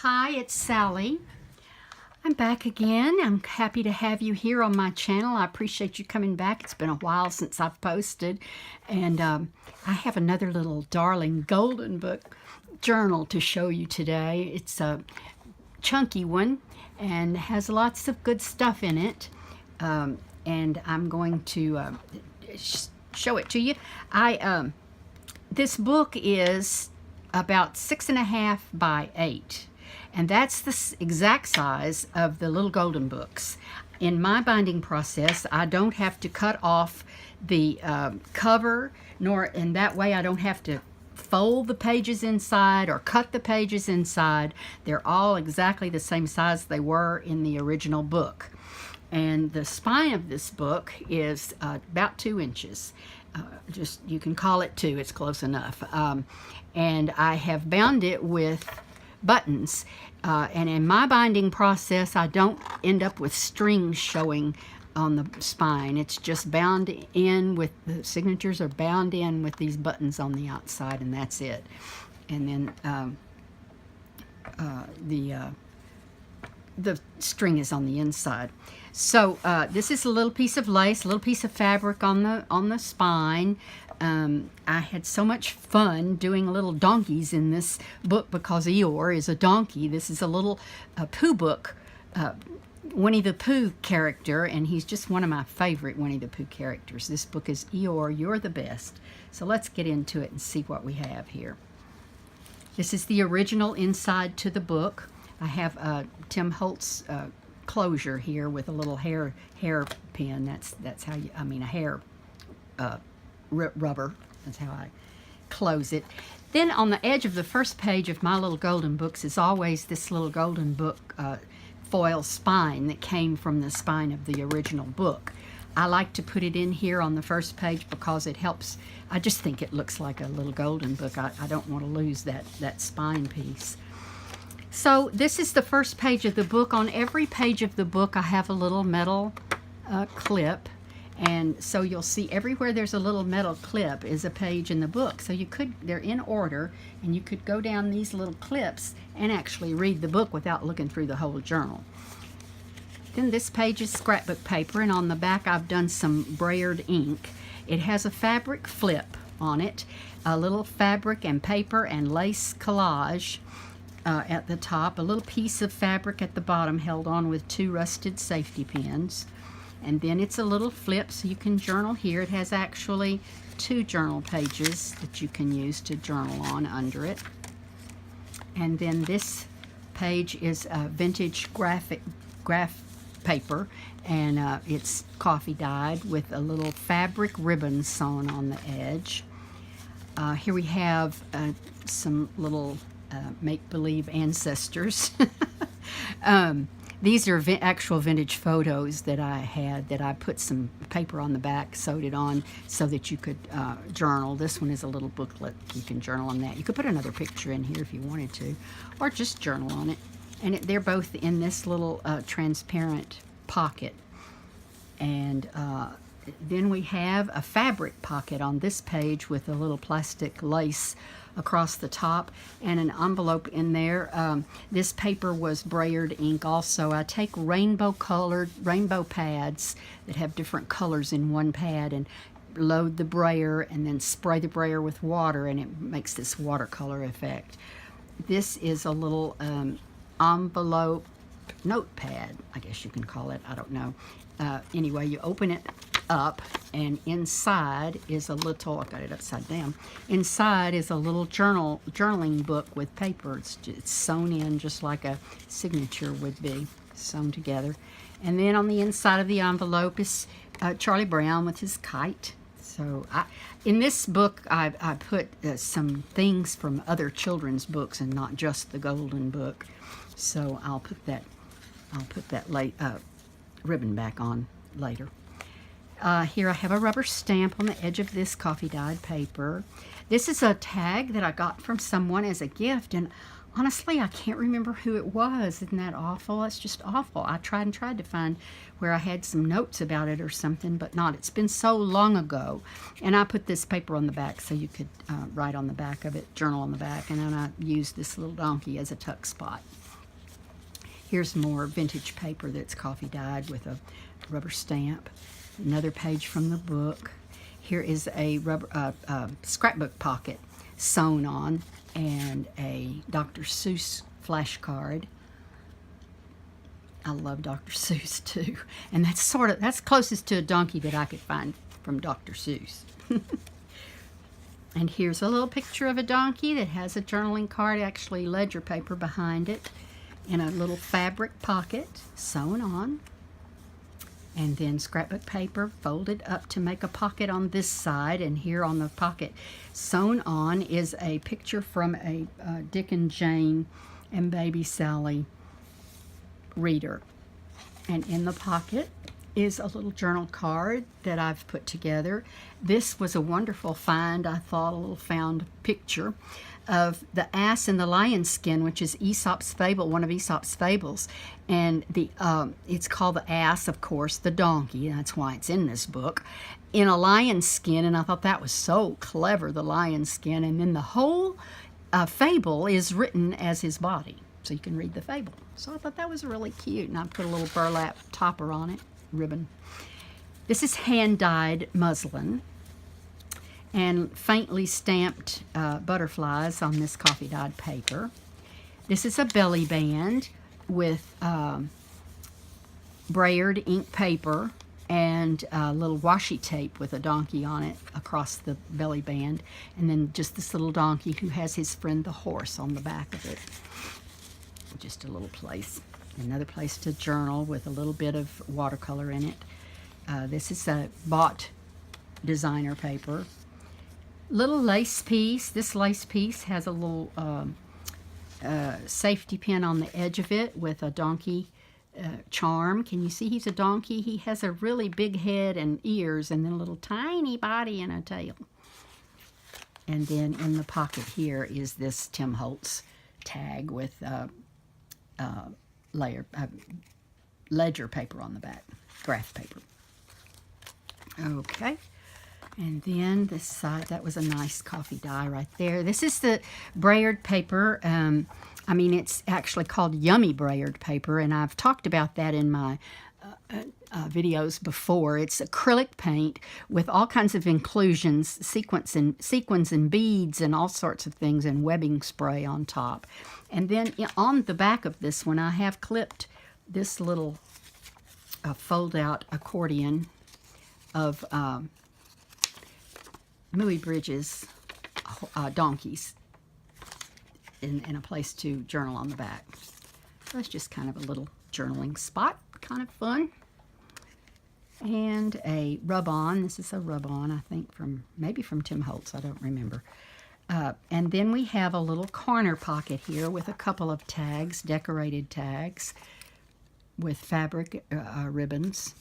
Hi, it's Sally. I'm back again. I'm happy to have you here on my channel. I appreciate you coming back. It's been a while since I've posted. And I have another little darling golden book journal to show you today. It's a chunky one and has lots of good stuff in it. And I'm going to show it to you. This book is about 6.5 by 8. And that's the exact size of the little golden books. In my binding process, I don't have to cut off the cover, and that way I don't have to fold the pages inside or cut the pages inside. They're all exactly the same size they were in the original book. And the spine of this book is about 2 inches. You can call it 2, it's close enough. And I have bound it with buttons, and in my binding process I don't end up with strings showing on the spine. It's just bound in with the signatures are bound in with these buttons on the outside, and that's it. And then the string is on the inside. So this is a little piece of lace, a little piece of fabric on the spine. I had so much fun doing little donkeys in this book because Eeyore is a donkey. This is a little Pooh book, Winnie the Pooh character, and he's just one of my favorite Winnie the Pooh characters. This book is Eeyore, You're the Best. So let's get into it and see what we have here. This is the original inside to the book. I have Tim Holtz closure here with a little hair pin. That's how you, a hair rubber. That's how I close it. Then on the edge of the first page of my little golden books is always this little golden book foil spine that came from the spine of the original book. I like to put it in here on the first page because it helps. I just think it looks like a little golden book. I don't want to lose that spine piece. So this is the first page of the book. On every page of the book I have a little metal clip. And so you'll see everywhere there's a little metal clip is a page in the book. So they're in order, and you could go down these little clips and actually read the book without looking through the whole journal. Then this page is scrapbook paper, and on the back I've done some brayered ink. It has a fabric flip on it, a little fabric and paper and lace collage at the top, a little piece of fabric at the bottom held on with 2 rusted safety pins. And then it's a little flip so you can journal here. It has actually 2 journal pages that you can use to journal on under it. And then this page is vintage graph paper, and it's coffee dyed with a little fabric ribbon sewn on the edge. Here we have some little make-believe ancestors. These are actual vintage photos that I had, that I put some paper on the back, sewed it on so that you could journal. This one is a little booklet. You can journal on that. You could put another picture in here if you wanted to, or just journal on it. And they're both in this little transparent pocket. And then we have a fabric pocket on this page with a little plastic lace across the top and an envelope in there. This paper was brayered ink also. I take rainbow pads that have different colors in one pad and load the brayer and then spray the brayer with water, and it makes this watercolor effect. This is a little envelope notepad, I guess you can call it. I don't know. Anyway, you open it up, and inside is a little, I've got it upside down, inside is a little journaling book with paper. It's sewn in just like a signature would be sewn together. And then on the inside of the envelope is Charlie Brown with his kite. So in this book I put some things from other children's books and not just the golden book. So I'll put that ribbon back on later. Here I have a rubber stamp on the edge of this coffee dyed paper. This is a tag that I got from someone as a gift, and honestly I can't remember who it was. Isn't that awful? It's just awful. I tried to find where I had some notes about it or something, but not. It's been so long ago. And I put this paper on the back so you could write on the back of it, journal on the back, and then I used this little donkey as a tuck spot. Here's more vintage paper that's coffee dyed with a rubber stamp. Another page from the book. Here is a scrapbook pocket sewn on, and a Dr. Seuss flashcard. I love Dr. Seuss too, and that's closest to a donkey that I could find from Dr. Seuss. And here's a little picture of a donkey that has a journaling card, actually ledger paper behind it, in a little fabric pocket sewn on. And then scrapbook paper folded up to make a pocket on this side, and here on the pocket sewn on is a picture from a Dick and Jane and Baby Sally reader. And in the pocket is a little journal card that I've put together. This was a wonderful find, I thought, a little found picture of the ass and the lion skin, which is Aesop's Fable, one of Aesop's Fables. And it's called the ass, of course, the donkey, that's why it's in this book, in a lion skin, and I thought that was so clever, the lion skin. And then the whole fable is written as his body, so you can read the fable. So I thought that was really cute, and I put a little burlap topper on it, ribbon. This is hand-dyed muslin and faintly stamped butterflies on this coffee-dyed paper. This is a belly band with brayered ink paper and a little washi tape with a donkey on it across the belly band, and then just this little donkey who has his friend the horse on the back of it. Just a little place. Another place to journal with a little bit of watercolor in it. This is a bought designer paper. Little lace piece. This lace piece has a little safety pin on the edge of it with a donkey charm. Can you see he's a donkey? He has a really big head and ears, and then a little tiny body and a tail. And then in the pocket here is this Tim Holtz tag with ledger paper on the back, graph paper. Okay, and then this side, that was a nice coffee dye right there. This is the brayered paper. I mean, it's actually called Yummy Brayered paper, and I've talked about that in my videos before. It's acrylic paint with all kinds of inclusions, sequins and beads and all sorts of things, and webbing spray on top. And then on the back of this one, I have clipped this little fold-out accordion of Mooey Bridges donkeys in a place to journal on the back. So it's just kind of a little journaling spot, kind of fun. And a rub-on. This is a rub-on, I think, maybe from Tim Holtz. I don't remember. And then we have a little corner pocket here with a couple of tags, decorated tags, with fabric ribbons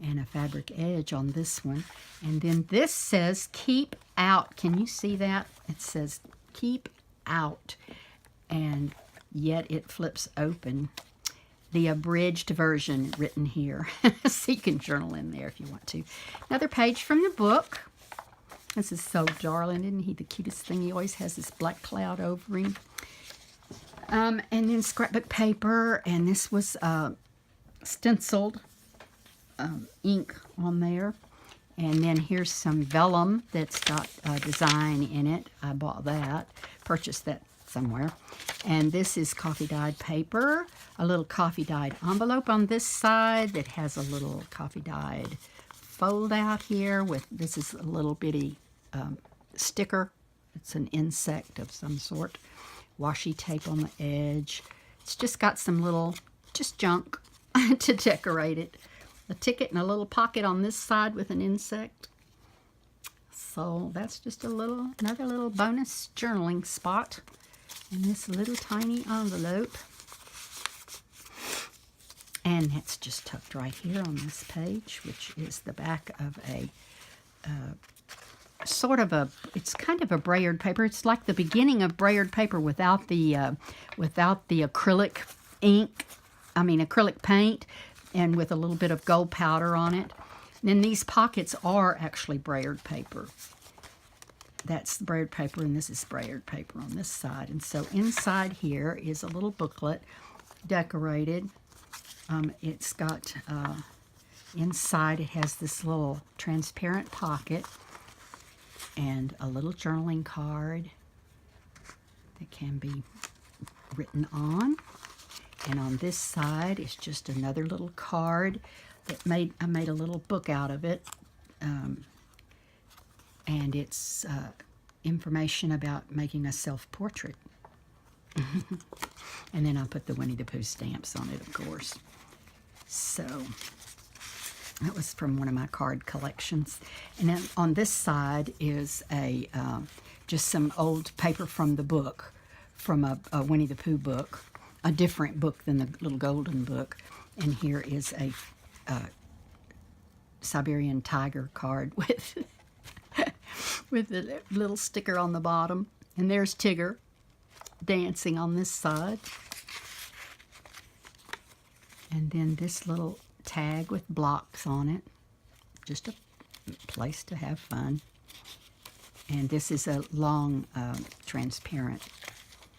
and a fabric edge on this one. And then this says keep out. Can you see that? It says keep out, and yet it flips open. The abridged version written here. So you can journal in there if you want to. Another page from the book. This is so darling, isn't he? The cutest thing. He always has this black cloud over him. And then scrapbook paper, and this was stenciled ink on there. And then here's some vellum that's got a design in it. I bought that, purchased that somewhere. And this is coffee dyed paper, a little coffee dyed envelope on this side that has a little coffee dyed fold out here with, this is a little bitty sticker. It's an insect of some sort. Washi tape on the edge. It's just got some little, just junk to decorate it. A ticket and a little pocket on this side with an insect. So that's just another little bonus journaling spot in this little tiny envelope. And that's just tucked right here on this page, which is the back of a it's kind of a brayered paper. It's like the beginning of brayered paper without the acrylic ink, acrylic paint, and with a little bit of gold powder on it. And then these pockets are actually brayered paper. That's brayered paper, and this is brayered paper on this side. And so inside here is a little booklet decorated. It's got, inside it has this little transparent pocket and a little journaling card that can be written on. And on this side is just another little card that I made a little book out of it. And it's information about making a self-portrait. And then I put the Winnie the Pooh stamps on it, of course. So that was from one of my card collections. And then on this side is a just some old paper from the book, from a Winnie the Pooh book, a different book than the little golden book. And here is a Siberian tiger card with with a little sticker on the bottom. And there's Tigger dancing on this side. And then this little tag with blocks on it. Just a place to have fun. And this is a long transparent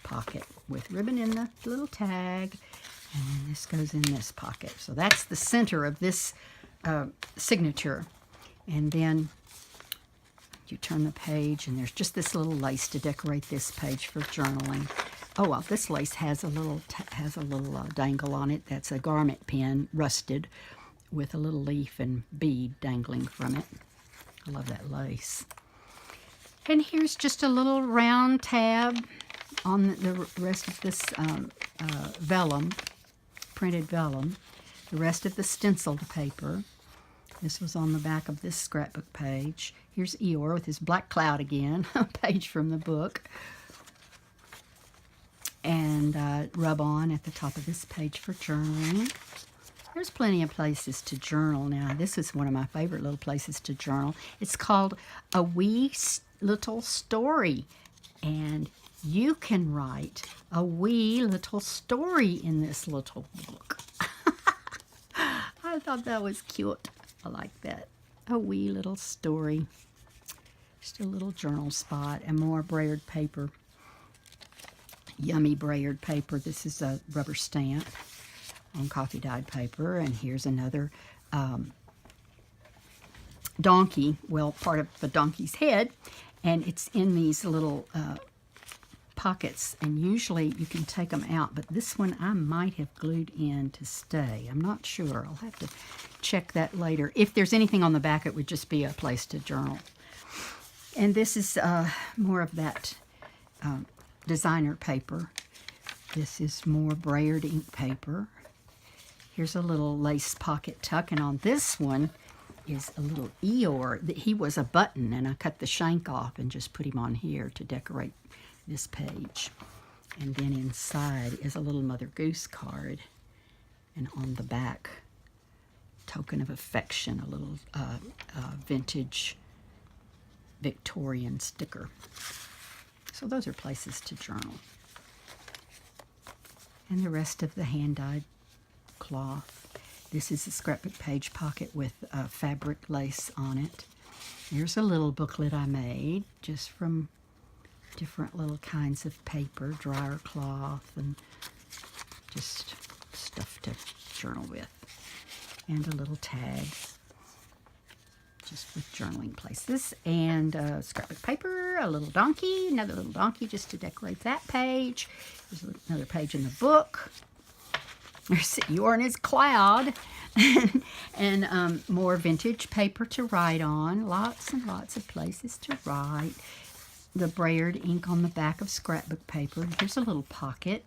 pocket with ribbon in the little tag. And then this goes in this pocket. So that's the center of this signature. And then you turn the page, and there's just this little lace to decorate this page for journaling. Oh, well, this lace has a little dangle on it. That's a garment pin, rusted, with a little leaf and bead dangling from it. I love that lace. And here's just a little round tab on the rest of this vellum, printed vellum. The rest of the stenciled paper. This was on the back of this scrapbook page. Here's Eeyore with his black cloud again, a page from the book. And rub on at the top of this page for journaling. There's plenty of places to journal now. This is one of my favorite little places to journal. It's called A Wee Little Story. And you can write a wee little story in this little book. I thought that was cute. I like that. A wee little story. Just a little journal spot and more brayered paper. Yummy brayered paper. This is a rubber stamp on coffee dyed paper. And here's another donkey. Well, part of the donkey's head. And it's in these little pockets. And usually you can take them out. But this one I might have glued in to stay. I'm not sure. I'll have to check that later. If there's anything on the back, it would just be a place to journal. And this is more of that designer paper. This is more brayered ink paper. Here's a little lace pocket tuck, and on this one is a little Eeyore. He was a button, and I cut the shank off and just put him on here to decorate this page. And then inside is a little Mother Goose card, and on the back, token of affection, a little vintage Victorian sticker. So those are places to journal. And the rest of the hand-dyed cloth. This is a scrapbook page pocket with fabric lace on it. Here's a little booklet I made just from different little kinds of paper, dryer cloth, and just stuff to journal with. And a little tag just with journaling places. And scrapbook paper, a little donkey, another little donkey just to decorate that page. There's another page in the book. There's Eeyore and his cloud. And more vintage paper to write on. Lots and lots of places to write. The brayered ink on the back of scrapbook paper. Here's a little pocket.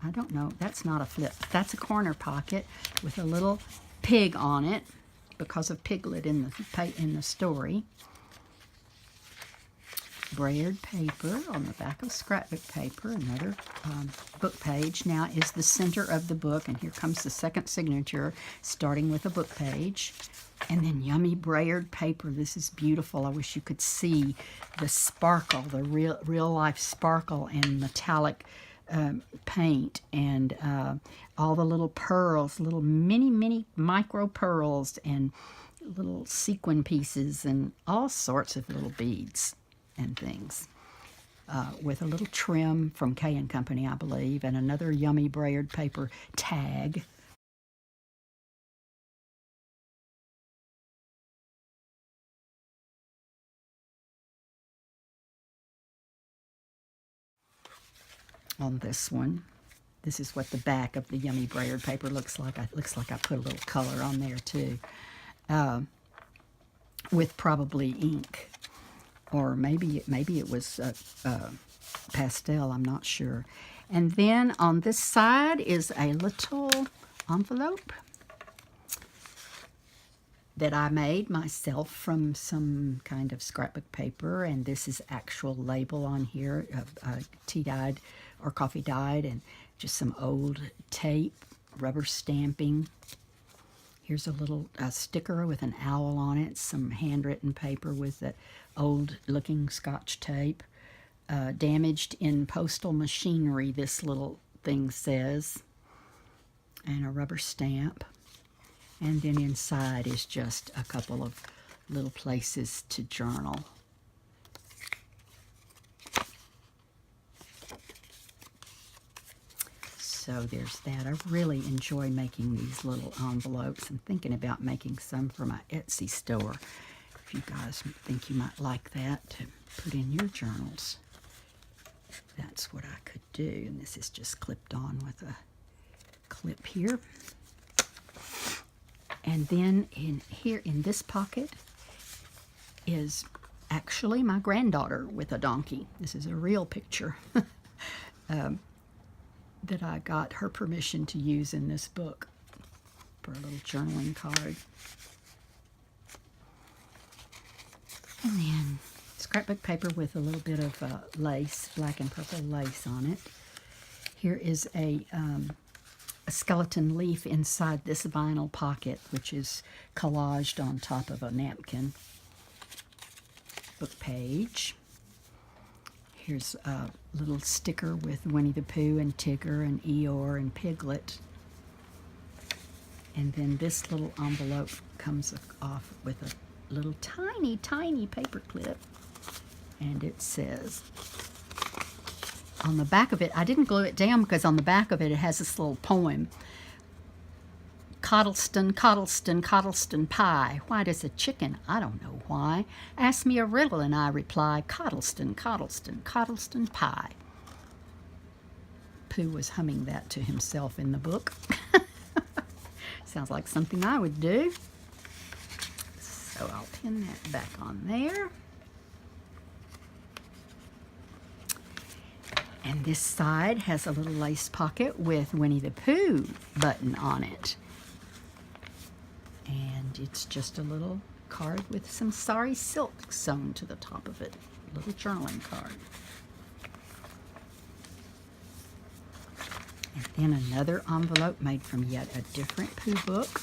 I don't know. That's not a flip. That's a corner pocket with a little pig on it because of Piglet in the story. Brayered paper on the back of scrapbook paper. Another book page. Now is the center of the book, and here comes the second signature, starting with a book page. And then yummy brayered paper. This is beautiful. I wish you could see the sparkle, the real life sparkle and metallic paint, and all the little pearls, little mini micro pearls, and little sequin pieces, and all sorts of little beads and things. with a little trim from K & Company, I believe, and another yummy brayered paper tag. On this one, this is what the back of the yummy brayered paper looks like. It looks like I put a little color on there too, with probably ink, or maybe it was pastel. I'm not sure. And then on this side is a little envelope that I made myself from some kind of scrapbook paper, and this is actual label on here, tea dyed or coffee dyed, and just some old tape, rubber stamping. Here's a little sticker with an owl on it, some handwritten paper with the old looking Scotch tape. Damaged in postal machinery, this little thing says, and a rubber stamp. And then inside is just a couple of little places to journal. So there's that. I really enjoy making these little envelopes. I'm thinking about making some for my Etsy store. If you guys think you might like that to put in your journals, that's what I could do. And this is just clipped on with a clip here. And then in here in this pocket is actually my granddaughter with a donkey. This is a real picture that I got her permission to use in this book for a little journaling card. And then scrapbook paper with a little bit of lace, black and purple lace on it. Here is a skeleton leaf inside this vinyl pocket, which is collaged on top of a napkin. Book page. Here's a little sticker with Winnie the Pooh and Tigger and Eeyore and Piglet. And then this little envelope comes off with a little tiny, tiny paper clip. And it says, on the back of it, I didn't glue it down because on the back of it, it has this little poem. Coddleston, Coddleston, Coddleston pie. Why does a chicken? I don't know why. Ask me a riddle and I reply, Coddleston, Coddleston, Coddleston pie. Pooh was humming that to himself in the book. Sounds like something I would do. So I'll pin that back on there. And this side has a little lace pocket with Winnie the Pooh button on it. And it's just a little card with some sari silk sewn to the top of it. A little journaling card. And then another envelope made from yet a different Pooh book.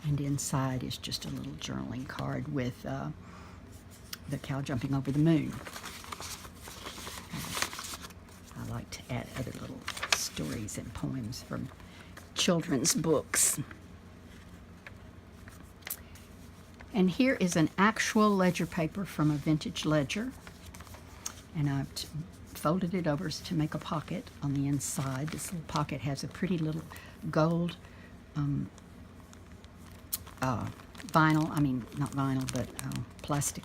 And inside is just a little journaling card with the cow jumping over the moon. I like to add other little stories and poems from children's books. And here is an actual ledger paper from a vintage ledger. And I've folded it over to make a pocket on the inside. This little pocket has a pretty little gold not vinyl, but plastic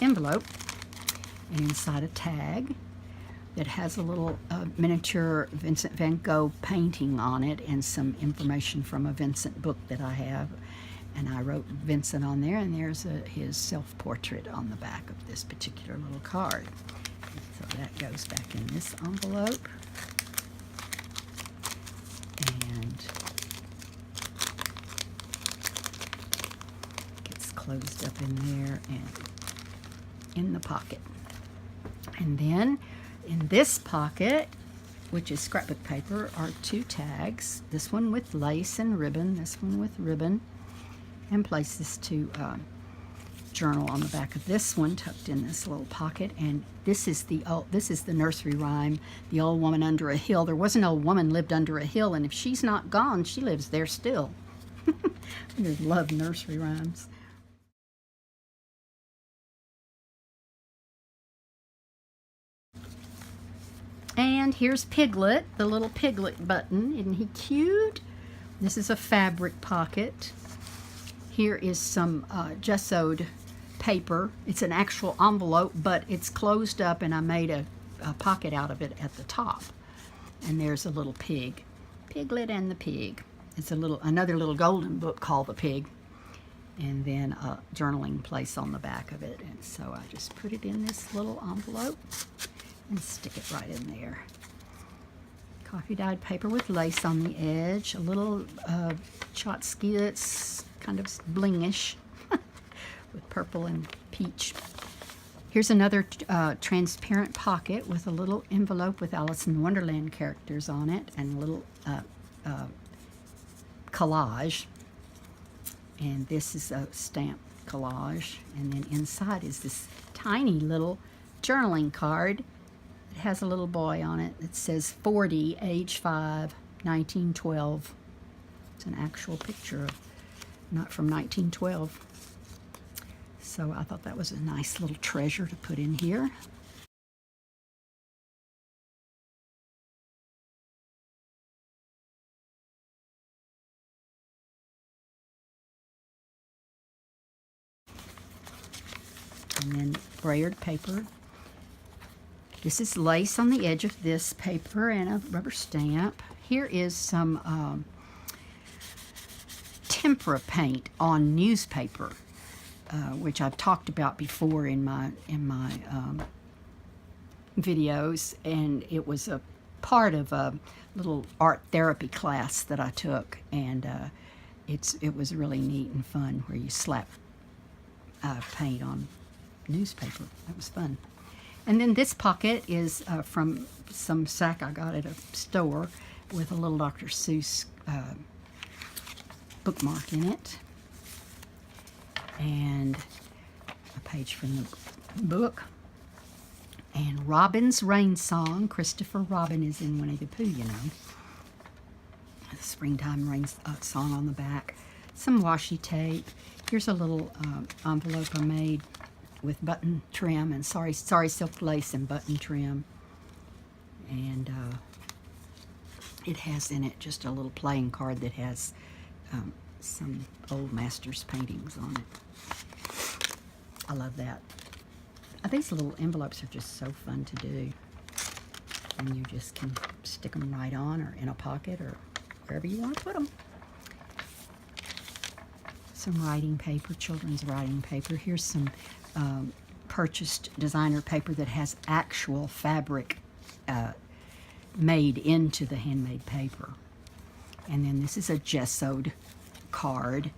envelope. And inside a tag that has a little miniature Vincent van Gogh painting on it and some information from a Vincent book that I have. And I wrote Vincent on there, and there's his self-portrait on the back of this particular little card. So that goes back in this envelope. And gets closed up in there and in the pocket. And then in this pocket, which is scrapbook paper, are two tags. This one with lace and ribbon, this one with ribbon, and places to journal on the back of this one, tucked in this little pocket. And this is the nursery rhyme, The Old Woman Under a Hill. There was an old woman lived under a hill, and if she's not gone, she lives there still. I just love nursery rhymes. And here's Piglet, the little Piglet button. Isn't he cute? This is a fabric pocket. Here is some gessoed paper. It's an actual envelope, but it's closed up, and I made a pocket out of it at the top. And there's a little pig. Piglet and the pig. It's another little golden book called The Pig. And then a journaling place on the back of it. And so I just put it in this little envelope and stick it right in there. Coffee dyed paper with lace on the edge. A little tchotchke that's kind of blingish with purple and peach. Here's another transparent pocket with a little envelope with Alice in Wonderland characters on it and a little collage. And this is a stamp collage. And then inside is this tiny little journaling card. It has a little boy on it that says 40, age 5, 1912. It's an actual picture of, not from 1912. So I thought that was a nice little treasure to put in here. And then brayered paper. This is lace on the edge of this paper and a rubber stamp. Here is some tempera paint on newspaper, which I've talked about before in my videos, and it was a part of a little art therapy class that I took, and it was really neat and fun where you slap paint on newspaper. That was fun. And then this pocket is from some sack I got at a store with a little Dr. Seuss bookmark in it. And a page from the book. And Robin's Rain Song. Christopher Robin is in Winnie the Pooh, you know. The springtime rain song on the back. Some washi tape. Here's a little envelope I made with button trim and sorry silk lace and button trim. And it has in it just a little playing card that has some old masters paintings on it. I love that. These little envelopes are just so fun to do. And you just can stick them right on or in a pocket or wherever you want to put them. Some writing paper, children's writing paper. Here's some purchased designer paper that has actual fabric made into the handmade paper. And then this is a gessoed card.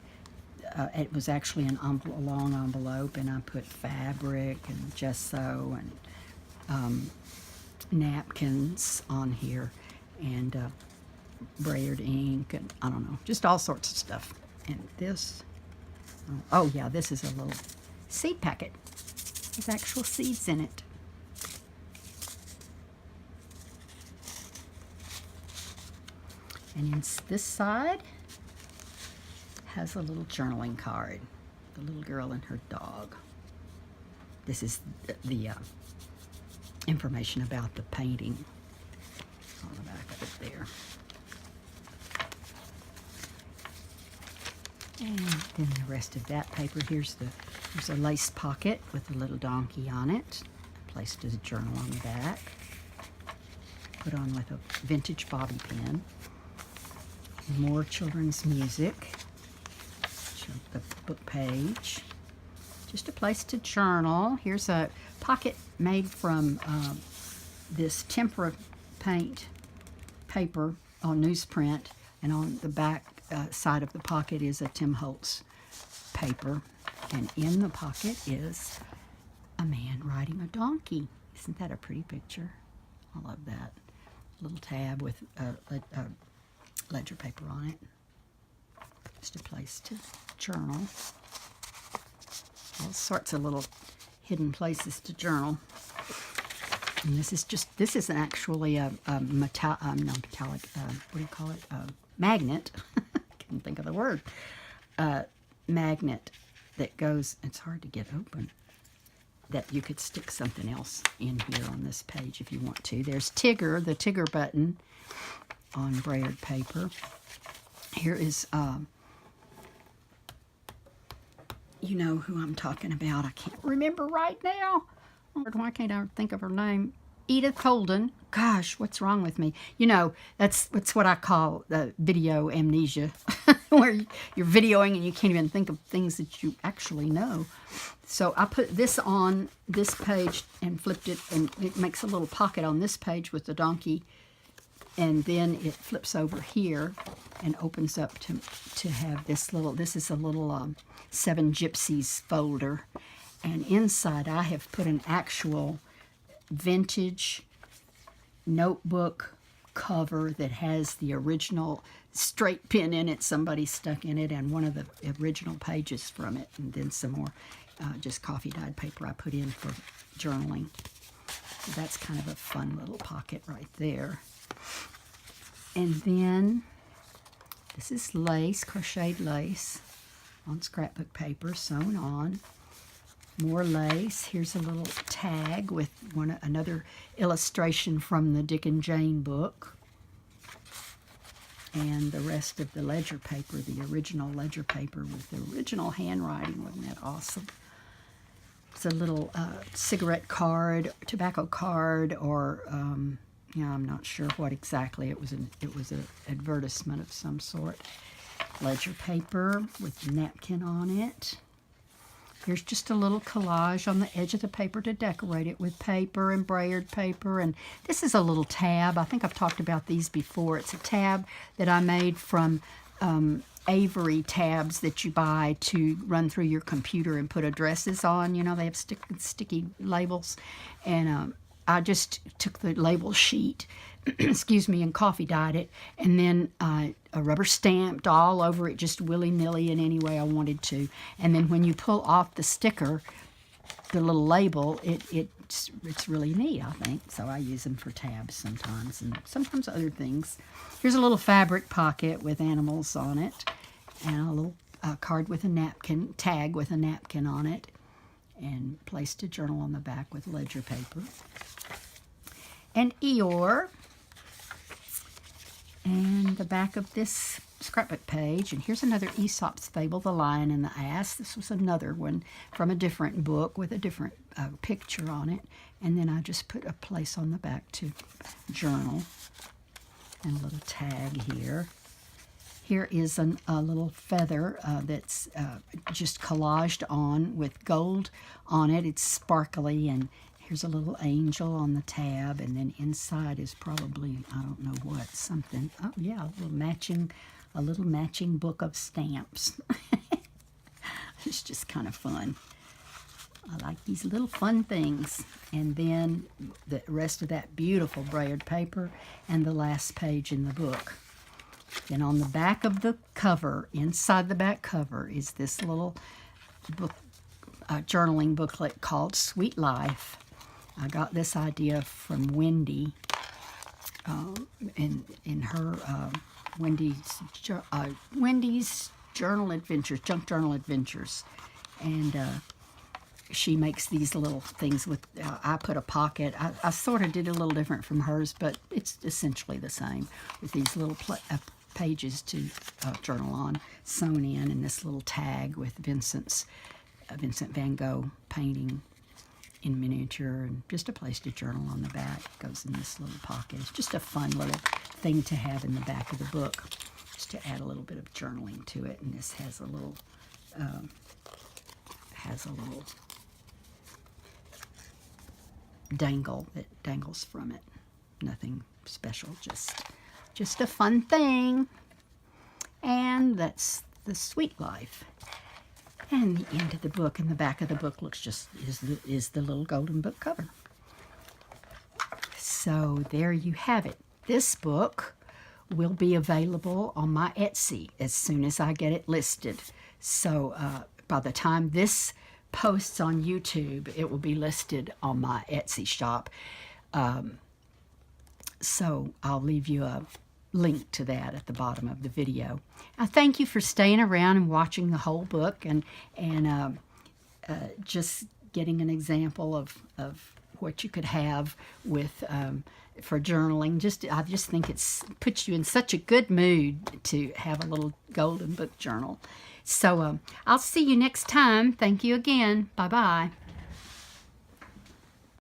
It was actually a long envelope, and I put fabric and gesso and napkins on here, and brayered ink, and I don't know, just all sorts of stuff. And this, oh yeah, this is a little seed packet. There's actual seeds in it. And in this side has a little journaling card. The little girl and her dog. This is the information about the painting on the back of it there. And then the rest of that paper, there's a lace pocket with a little donkey on it. I placed a journal on the back. Put on with a vintage bobby pin. More children's music. The book page. Just a place to journal. Here's a pocket made from this tempera paint paper on newsprint, and on the back side of the pocket is a Tim Holtz paper, and in the pocket is a man riding a donkey. Isn't that a pretty picture? I love that. Little tab with ledger paper on it. Just a place to journal. All sorts of little hidden places to journal. And this is actually a metallic, what do you call it? Magnet. Can't think of the word. Magnet that goes, it's hard to get open, that you could stick something else in here on this page if you want to. There's Tigger, the Tigger button on brayered paper. Here is, you know who I'm talking about. I can't remember right now. Why can't I think of her name? Edith Holden. Gosh, what's wrong with me? You know, that's what I call video amnesia, where you're videoing and you can't even think of things that you actually know. So I put this on this page and flipped it, and it makes a little pocket on this page with the donkey, and then it flips over here and opens up to have this little, this is a little Seven Gypsies folder. And inside I have put an actual vintage notebook cover that has the original straight pin in it. Somebody stuck in it, and one of the original pages from it, and then some more just coffee dyed paper I put in for journaling. So that's kind of a fun little pocket right there. And then this is lace, crocheted lace on scrapbook paper, sewn on. More lace. Here's a little tag with another illustration from the Dick and Jane book. And the rest of the ledger paper, the original ledger paper with the original handwriting. Wasn't that awesome? It's a little cigarette card, tobacco card, or yeah, I'm not sure what exactly. It was an advertisement of some sort. Ledger paper with a napkin on it. Here's just a little collage on the edge of the paper to decorate it with paper and brayered paper. And this is a little tab. I think I've talked about these before. It's a tab that I made from Avery tabs that you buy to run through your computer and put addresses on. You know, they have sticky labels. And I just took the label sheet, excuse me, and coffee dyed it, and then a rubber stamped all over it, just willy-nilly in any way I wanted to. And then when you pull off the sticker, the little label, it's really neat, I think. So I use them for tabs sometimes, and sometimes other things. Here's a little fabric pocket with animals on it, and a little card with a napkin, tag with a napkin on it, and placed a journal on the back with ledger paper. And Eeyore. And the back of this scrapbook page. And here's another Aesop's Fable, The Lion and the Ass. This was another one from a different book with a different picture on it. And then I just put a place on the back to journal. And a little tag here. Here is a little feather that's just collaged on with gold on it. It's sparkly, and here's a little angel on the tab, and then inside is probably, I don't know what, something. Oh yeah, a little matching book of stamps. It's just kind of fun. I like these little fun things. And then the rest of that beautiful brayered paper and the last page in the book. Then on the back of the cover, inside the back cover, is this little book, journaling booklet called Sweet Life. I got this idea from Wendy in her Wendy's Journal Adventures, Junk Journal Adventures, and she makes these little things with. I put a pocket. I sort of did a little different from hers, but it's essentially the same with these little pages to journal on, sewn in, and this little tag with Vincent van Gogh painting in miniature, and just a place to journal on the back. It goes in this little pocket. It's just a fun little thing to have in the back of the book, just to add a little bit of journaling to it. And this has a little dangle that dangles from it. Nothing special, just a fun thing. And that's the Sweet Life. And the end of the book, and the back of the book looks just is the little golden book cover. So there you have it. This book will be available on my Etsy as soon as I get it listed. So by the time this posts on YouTube, it will be listed on my Etsy shop. So I'll leave you a link to that at the bottom of the video. I thank you for staying around and watching the whole book, and just getting an example of what you could have with for journaling. I just think it puts you in such a good mood to have a little golden book journal. So I'll see you next time. Thank you again. Bye-bye.